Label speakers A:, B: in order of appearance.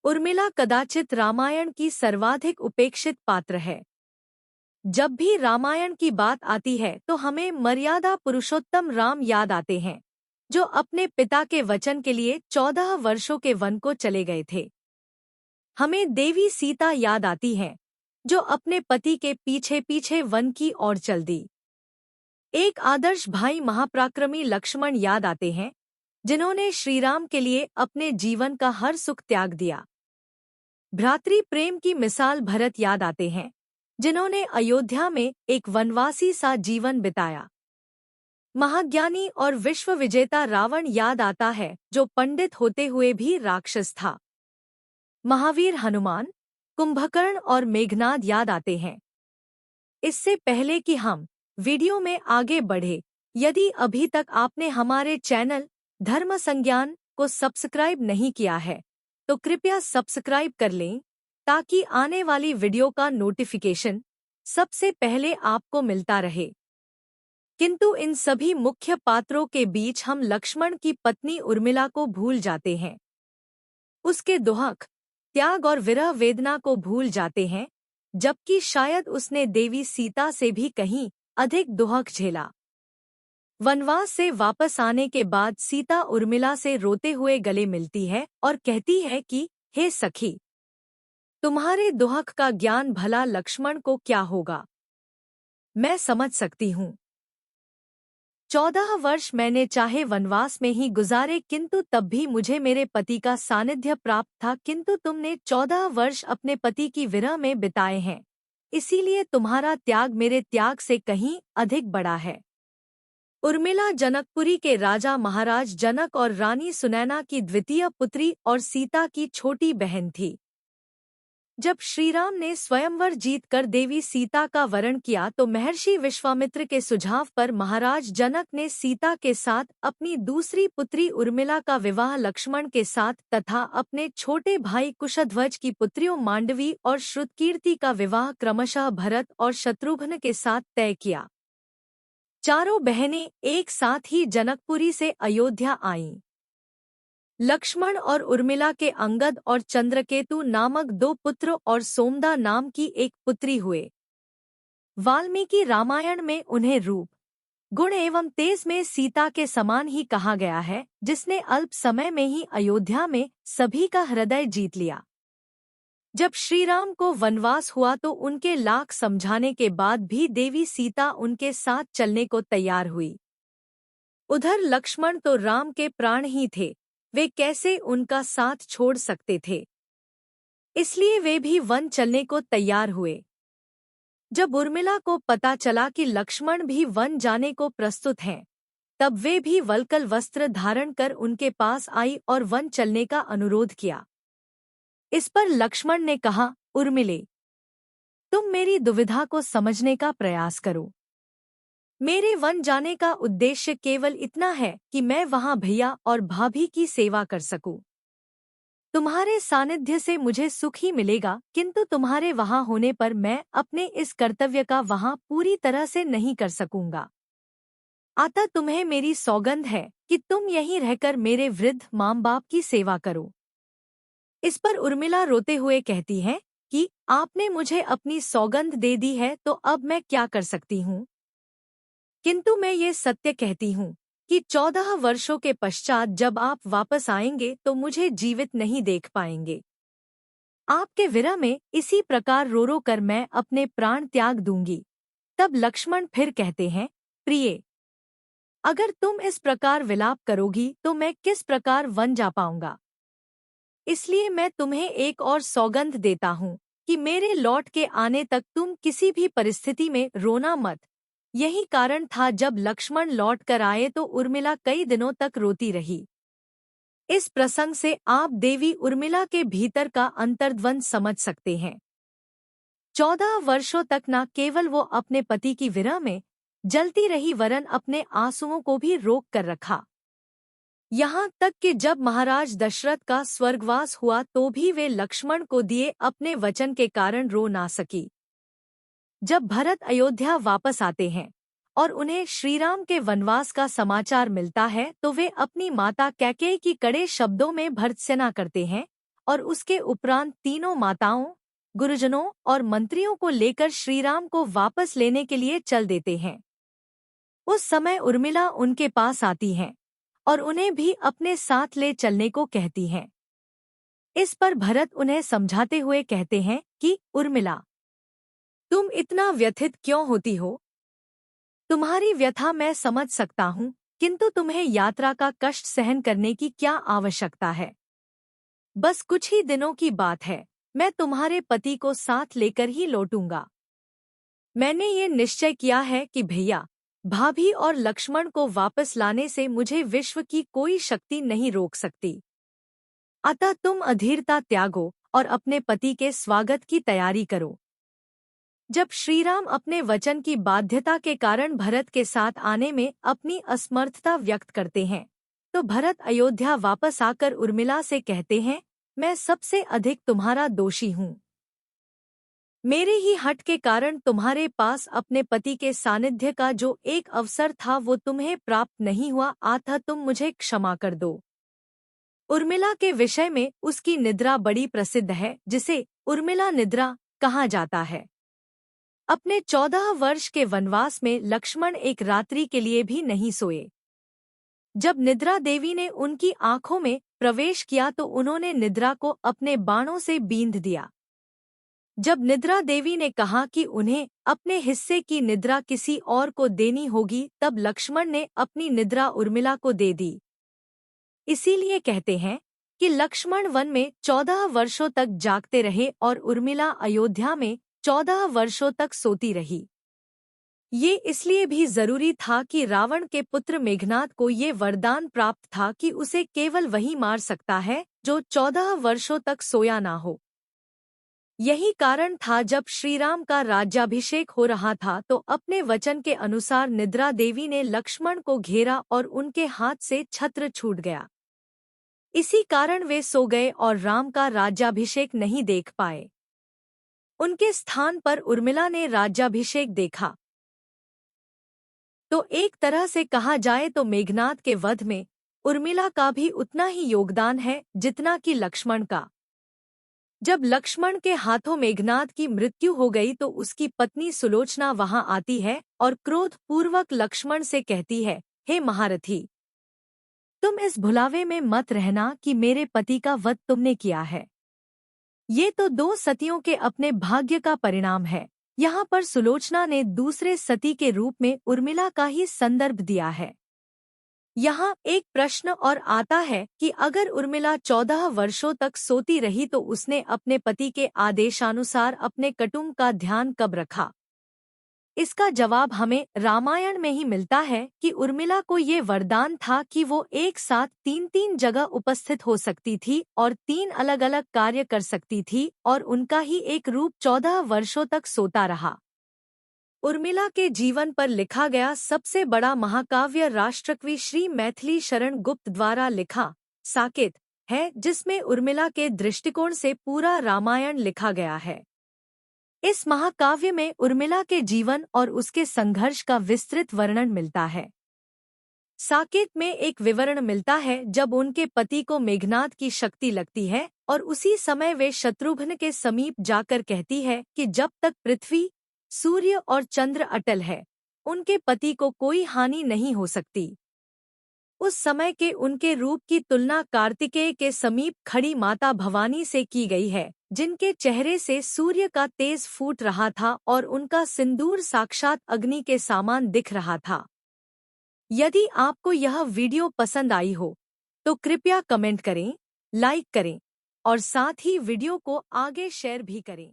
A: उर्मिला कदाचित रामायण की सर्वाधिक उपेक्षित पात्र है। जब भी रामायण की बात आती है तो हमें मर्यादा पुरुषोत्तम राम याद आते हैं, जो अपने पिता के वचन के लिए 14 वर्षों के वन को चले गए थे। हमें देवी सीता याद आती हैं, जो अपने पति के पीछे पीछे वन की ओर चल दी। एक आदर्श भाई महापराक्रमी लक्ष्मण याद आते हैं, जिन्होंने श्रीराम के लिए अपने जीवन का हर सुख त्याग दिया। भ्रातृ प्रेम की मिसाल भरत याद आते हैं, जिन्होंने अयोध्या में एक वनवासी सा जीवन बिताया। महाज्ञानी और विश्व विजेता रावण याद आता है, जो पंडित होते हुए भी राक्षस था। महावीर हनुमान, कुंभकर्ण और मेघनाद याद आते हैं। इससे पहले कि हम वीडियो में आगे बढ़े, यदि अभी तक आपने हमारे चैनल धर्म संज्ञान को सब्सक्राइब नहीं किया है, तो कृपया सब्सक्राइब कर लें, ताकि आने वाली वीडियो का नोटिफिकेशन सबसे पहले आपको मिलता रहे। किंतु इन सभी मुख्य पात्रों के बीच हम लक्ष्मण की पत्नी उर्मिला को भूल जाते हैं। उसके दुहक, त्याग और विरह वेदना को भूल जाते हैं, जबकि शायद उसने देवी सीता से भी कहीं अधिक दुहक झेला। वनवास से वापस आने के बाद सीता उर्मिला से रोते हुए गले मिलती है और कहती है कि हे सखी, तुम्हारे दुहक का ज्ञान भला लक्ष्मण को क्या होगा। मैं समझ सकती हूँ। 14 वर्ष मैंने चाहे वनवास में ही गुजारे, किंतु तब भी मुझे मेरे पति का सानिध्य प्राप्त था, किंतु तुमने 14 वर्ष अपने पति की विरह में बिताए हैं, इसीलिए तुम्हारा त्याग मेरे त्याग से कहीं अधिक बड़ा है। उर्मिला जनकपुरी के राजा महाराज जनक और रानी सुनैना की द्वितीय पुत्री और सीता की छोटी बहन थी। जब श्रीराम ने स्वयंवर जीतकर देवी सीता का वरण किया तो महर्षि विश्वामित्र के सुझाव पर महाराज जनक ने सीता के साथ अपनी दूसरी पुत्री उर्मिला का विवाह लक्ष्मण के साथ तथा अपने छोटे भाई कुशध्वज की पुत्रियों मांडवी और श्रुतकीर्ति का विवाह क्रमशः भरत और शत्रुघ्न के साथ तय किया। चारों बहनें एक साथ ही जनकपुरी से अयोध्या आईं। लक्ष्मण और उर्मिला के अंगद और चंद्रकेतु नामक 2 पुत्र और सोमदा नाम की एक पुत्री हुए। वाल्मीकि रामायण में उन्हें रूप, गुण एवं तेज में सीता के समान ही कहा गया है, जिसने अल्प समय में ही अयोध्या में सभी का हृदय जीत लिया। जब श्रीराम को वनवास हुआ तो उनके लाख समझाने के बाद भी देवी सीता उनके साथ चलने को तैयार हुई। उधर लक्ष्मण तो राम के प्राण ही थे, वे कैसे उनका साथ छोड़ सकते थे, इसलिए वे भी वन चलने को तैयार हुए। जब उर्मिला को पता चला कि लक्ष्मण भी वन जाने को प्रस्तुत हैं, तब वे भी वल्कल वस्त्र धारण कर उनके पास आई और वन चलने का अनुरोध किया। इस पर लक्ष्मण ने कहा, उर्मिले, तुम मेरी दुविधा को समझने का प्रयास करो। मेरे वन जाने का उद्देश्य केवल इतना है कि मैं वहां भैया और भाभी की सेवा कर सकूं। तुम्हारे सानिध्य से मुझे सुख ही मिलेगा, किंतु तुम्हारे वहां होने पर मैं अपने इस कर्तव्य का वहां पूरी तरह से नहीं कर सकूंगा। अतः तुम्हें मेरी सौगंध है कि तुम यहीं रहकर मेरे वृद्ध माँ बाप की सेवा करो। इस पर उर्मिला रोते हुए कहती है कि आपने मुझे अपनी सौगंध दे दी है, तो अब मैं क्या कर सकती हूँ। किंतु मैं ये सत्य कहती हूँ कि 14 वर्षों के पश्चात जब आप वापस आएंगे तो मुझे जीवित नहीं देख पाएंगे। आपके विरह में इसी प्रकार रो रो कर मैं अपने प्राण त्याग दूंगी। तब लक्ष्मण फिर कहते हैं, प्रिय, अगर तुम इस प्रकार विलाप करोगी तो मैं किस प्रकार वन जा पाऊंगा। इसलिए मैं तुम्हें एक और सौगंध देता हूँ कि मेरे लौट के आने तक तुम किसी भी परिस्थिति में रोना मत। यही कारण था जब लक्ष्मण लौट कर आए तो उर्मिला कई दिनों तक रोती रही। इस प्रसंग से आप देवी उर्मिला के भीतर का अंतर्द्वंद समझ सकते हैं। 14 वर्षों तक न केवल वो अपने पति की विरह में जलती रही, वरन अपने आंसुओं को भी रोक कर रखा। यहाँ तक कि जब महाराज दशरथ का स्वर्गवास हुआ तो भी वे लक्ष्मण को दिए अपने वचन के कारण रो ना सकी। जब भरत अयोध्या वापस आते हैं और उन्हें श्रीराम के वनवास का समाचार मिलता है तो वे अपनी माता कैकेयी की कड़े शब्दों में भर्त्सना करते हैं और उसके उपरांत तीनों माताओं, गुरुजनों और मंत्रियों को लेकर श्रीराम को वापस लेने के लिए चल देते हैं। उस समय उर्मिला उनके पास आती हैं और उन्हें भी अपने साथ ले चलने को कहती हैं। इस पर भरत उन्हें समझाते हुए कहते हैं कि उर्मिला, तुम इतना व्यथित क्यों होती हो? तुम्हारी व्यथा मैं समझ सकता हूँ, किंतु तुम्हें यात्रा का कष्ट सहन करने की क्या आवश्यकता है? बस कुछ ही दिनों की बात है, मैं तुम्हारे पति को साथ लेकर ही लौटूंगा। मैंने ये निश्चय किया है कि भैया, भाभी और लक्ष्मण को वापस लाने से मुझे विश्व की कोई शक्ति नहीं रोक सकती। अतः तुम अधीरता त्यागो और अपने पति के स्वागत की तैयारी करो। जब श्रीराम अपने वचन की बाध्यता के कारण भरत के साथ आने में अपनी असमर्थता व्यक्त करते हैं, तो भरत अयोध्या वापस आकर उर्मिला से कहते हैं, मैं सबसे अधिक तुम्हारा दोषी हूँ। मेरे ही हठ के कारण तुम्हारे पास अपने पति के सानिध्य का जो एक अवसर था वो तुम्हें प्राप्त नहीं हुआ, अतः तुम मुझे क्षमा कर दो। उर्मिला के विषय में उसकी निद्रा बड़ी प्रसिद्ध है, जिसे उर्मिला निद्रा कहा जाता है। अपने 14 वर्ष के वनवास में लक्ष्मण एक रात्रि के लिए भी नहीं सोए। जब निद्रा देवी ने उनकी आंखों में प्रवेश किया तो उन्होंने निद्रा को अपने बाणों से बींध दिया। जब निद्रा देवी ने कहा कि उन्हें अपने हिस्से की निद्रा किसी और को देनी होगी, तब लक्ष्मण ने अपनी निद्रा उर्मिला को दे दी। इसीलिए कहते हैं कि लक्ष्मण वन में 14 वर्षों तक जागते रहे और उर्मिला अयोध्या में 14 वर्षों तक सोती रही। ये इसलिए भी जरूरी था कि रावण के पुत्र मेघनाद को ये वरदान प्राप्त था कि उसे केवल वही मार सकता है जो 14 वर्षों तक सोया ना हो। यही कारण था जब श्रीराम का राज्याभिषेक हो रहा था तो अपने वचन के अनुसार निद्रा देवी ने लक्ष्मण को घेरा और उनके हाथ से छत्र छूट गया। इसी कारण वे सो गए और राम का राज्याभिषेक नहीं देख पाए। उनके स्थान पर उर्मिला ने राज्याभिषेक देखा। तो एक तरह से कहा जाए तो मेघनाद के वध में उर्मिला का भी उतना ही योगदान है जितना कि लक्ष्मण का। जब लक्ष्मण के हाथों मेघनाद की मृत्यु हो गई तो उसकी पत्नी सुलोचना वहां आती है और क्रोध पूर्वक लक्ष्मण से कहती है, हे महारथी, तुम इस भुलावे में मत रहना कि मेरे पति का वध तुमने किया है। ये तो 2 सतियों के अपने भाग्य का परिणाम है। यहाँ पर सुलोचना ने दूसरे सती के रूप में उर्मिला का ही संदर्भ दिया है। यहाँ एक प्रश्न और आता है कि अगर उर्मिला 14 वर्षों तक सोती रही तो उसने अपने पति के आदेशानुसार अपने कुटुंब का ध्यान कब रखा? इसका जवाब हमें रामायण में ही मिलता है कि उर्मिला को ये वरदान था कि वो एक साथ 3-3 जगह उपस्थित हो सकती थी और 3 अलग-अलग कार्य कर सकती थी और उनका ही एक रूप 14 वर्षों तक सोता रहा। उर्मिला के जीवन पर लिखा गया सबसे बड़ा महाकाव्य राष्ट्रकवि श्री मैथिली शरण गुप्त द्वारा लिखा साकेत है, जिसमें उर्मिला के दृष्टिकोण से पूरा रामायण लिखा गया है। इस महाकाव्य में उर्मिला के जीवन और उसके संघर्ष का विस्तृत वर्णन मिलता है। साकेत में एक विवरण मिलता है जब उनके पति को मेघनाद की शक्ति लगती है और उसी समय वे शत्रुघ्न के समीप जाकर कहती है कि जब तक पृथ्वी, सूर्य और चंद्र अटल है, उनके पति को कोई हानि नहीं हो सकती। उस समय के उनके रूप की तुलना कार्तिकेय के समीप खड़ी माता भवानी से की गई है, जिनके चेहरे से सूर्य का तेज फूट रहा था और उनका सिंदूर साक्षात अग्नि के समान दिख रहा था। यदि आपको यह वीडियो पसंद आई हो तो कृपया कमेंट करें, लाइक करें और साथ ही वीडियो को आगे शेयर भी करें।